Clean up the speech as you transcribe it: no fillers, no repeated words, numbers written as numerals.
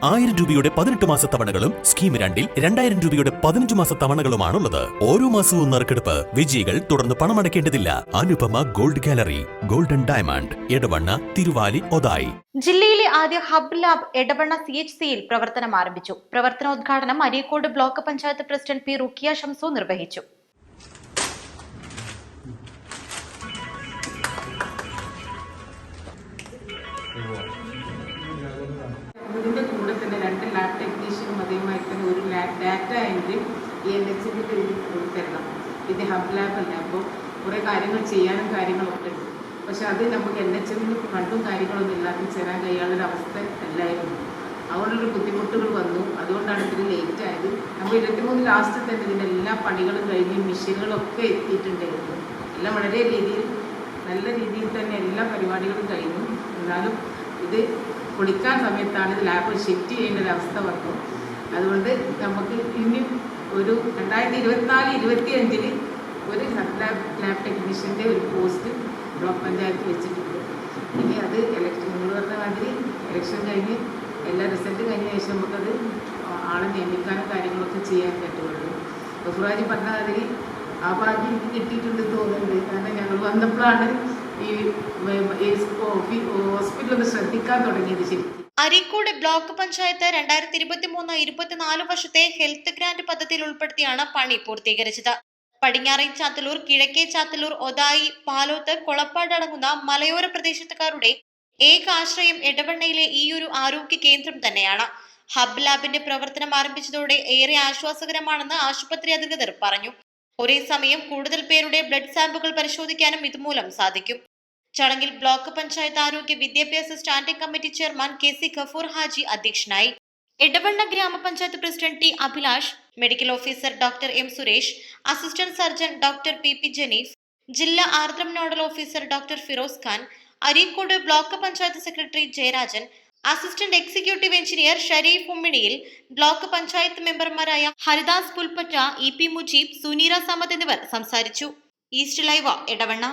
1000 രൂപയുടെ 18 മാസ തവണകളും സ്കീം 2-ൽ 2000 രൂപയുടെ 15 മാസ തവണകളുമാണുള്ളത്. ഓരോ മാസവും നറുക്കെടുപ്പ്. വിജയികൾ തുടർന്ന് പണമടയ്ക്കേണ്ടതില്ല. Anupama gold gallery, golden diamond, Edavanna, Thiruvali, Othayi. ജില്ലയിലെ ആദ്യ ഹബ് ലാബ് എടവണ്ണ CHCയിൽ പ്രവർത്തനം ആരംഭിച്ചു. പ്രവർത്തനോദ്ഘാടനം Areekode block panchayat president P Rukkiya Shamsu നിർവഹിച്ചു. ഇതിൻ്റെ കൂടെ തന്നെ 2 ലാബ് ടെക്നീഷ്യനും അതേമാതിരി തന്നെ ഒരു ഡാറ്റ എൻട്രി NHന്റെ തരണം. ഇത് ഹബ് ലാബ് അല്ല. അപ്പോൾ കുറേ കാര്യങ്ങൾ ചെയ്യാനും കാര്യങ്ങളൊക്കെ ഉണ്ട്. പക്ഷെ അത് നമുക്ക് NHന് ഫണ്ടും കാര്യങ്ങളൊന്നും ഇല്ലാതെ ചേരാൻ കഴിയാനുള്ളൊരു അവസ്ഥ അല്ലായിരുന്നു. അതുകൊണ്ടൊരു ബുദ്ധിമുട്ടുകൾ വന്നു. അതുകൊണ്ടാണ് ഇതിന് ലേറ്റ് ആയത്. നമ്മൾ 23 ലാസ്റ്റ് തന്നെ ഇതിൻ്റെ എല്ലാ പണികളും കഴിഞ്ഞ് മെഷീനുകളൊക്കെ എത്തിയിട്ടുണ്ടായിരുന്നു. എല്ലാം വളരെ നല്ല രീതിയിൽ തന്നെ എല്ലാ പരിപാടികളും കഴിഞ്ഞു. എന്നാലും ഇത് പൊളിക്കാൻ സമയത്താണ് ഇത് ലാബ് ഷിഫ്റ്റ് ചെയ്യേണ്ട ഒരു അവസ്ഥ വന്നു. അതുകൊണ്ട് നമുക്ക് ഇനി ഒരു 2024-25 ഒരു ലാബ് ടെക്നീഷ്യൻ്റെ ഒരു പോസ്റ്റ് ബ്ലോക്ക് പഞ്ചായത്ത് വെച്ചിട്ടുണ്ട്. ഇനി അത് ഇലക്ഷൻ നിങ്ങൾ പറഞ്ഞ മാതിരി ഇലക്ഷൻ കഴിഞ്ഞ് എല്ലാ റിസൾട്ട് കഴിഞ്ഞ ശേഷം നമുക്കത് ആളെ നിയമിക്കാനും കാര്യങ്ങളൊക്കെ ചെയ്യാൻ പറ്റുള്ളൂ. ബഹുറാജി പറഞ്ഞ മാതിരി ആ ഭാഗ്യം എനിക്ക് കിട്ടിയിട്ടുണ്ട് തോന്നുന്നുണ്ട്. കാരണം ഞങ്ങൾ വന്നപ്പോഴാണ് ഈ ഹോസ്പിറ്റലൊന്ന് ശ്രദ്ധിക്കാൻ തുടങ്ങിയത്. ശരി, അരീക്കോട് ബ്ലോക്ക് പഞ്ചായത്ത് 2023-24 വർഷത്തെ ഹെൽത്ത് ഗ്രാന്റ് പദ്ധതിയിൽ ഉൾപ്പെടുത്തിയാണ് പണി പൂർത്തീകരിച്ചത്. പടിഞ്ഞാറേ ചാത്തല്ലൂർ, കിഴക്കേ ചാത്തല്ലൂർ, ഒതായി, പാലോത്ത്, കൊളപ്പാട് അടങ്ങുന്ന മലയോര പ്രദേശത്തുകാരുടെ ഏക ആശ്രയം എടവണ്ണയിലെ ഈയൊരു ആരോഗ്യ കേന്ദ്രം തന്നെയാണ്. ഹബ് ലാബിന്റെ പ്രവർത്തനം ആരംഭിച്ചതോടെ ഏറെ ആശ്വാസകരമാണെന്ന് ആശുപത്രി അധികൃതർ പറഞ്ഞു. ഒരേ സമയം കൂടുതൽ പേരുടെ ബ്ലഡ് സാമ്പിളുകൾ പരിശോധിക്കാനും ഇതുമൂലം സാധിക്കും. ചടങ്ങിൽ ബ്ലോക്ക് പഞ്ചായത്ത് ആരോഗ്യ വിദ്യാഭ്യാസ standing committee chairman KC Gafoor Haji അധ്യക്ഷനായി. എടവണ്ണ ഗ്രാമപഞ്ചായത്ത് president T Abhilash, medical officer doctor M Suresh, assistant surgeon doctor PP Janeef, ജില്ലാ Ardram nodal officer doctor Firoz Khan, Areekode block panchayat secretary Jayarajan, assistant executive engineer Shareef Umminiyil, block panchayat മെമ്പർമാരായ ഹരിദാസ് പുൽപ്പറ്റ, EP മുജീബ്, സുനീറ സമദ് എന്നിവർ സംസാരിച്ചു. East live Edavanna.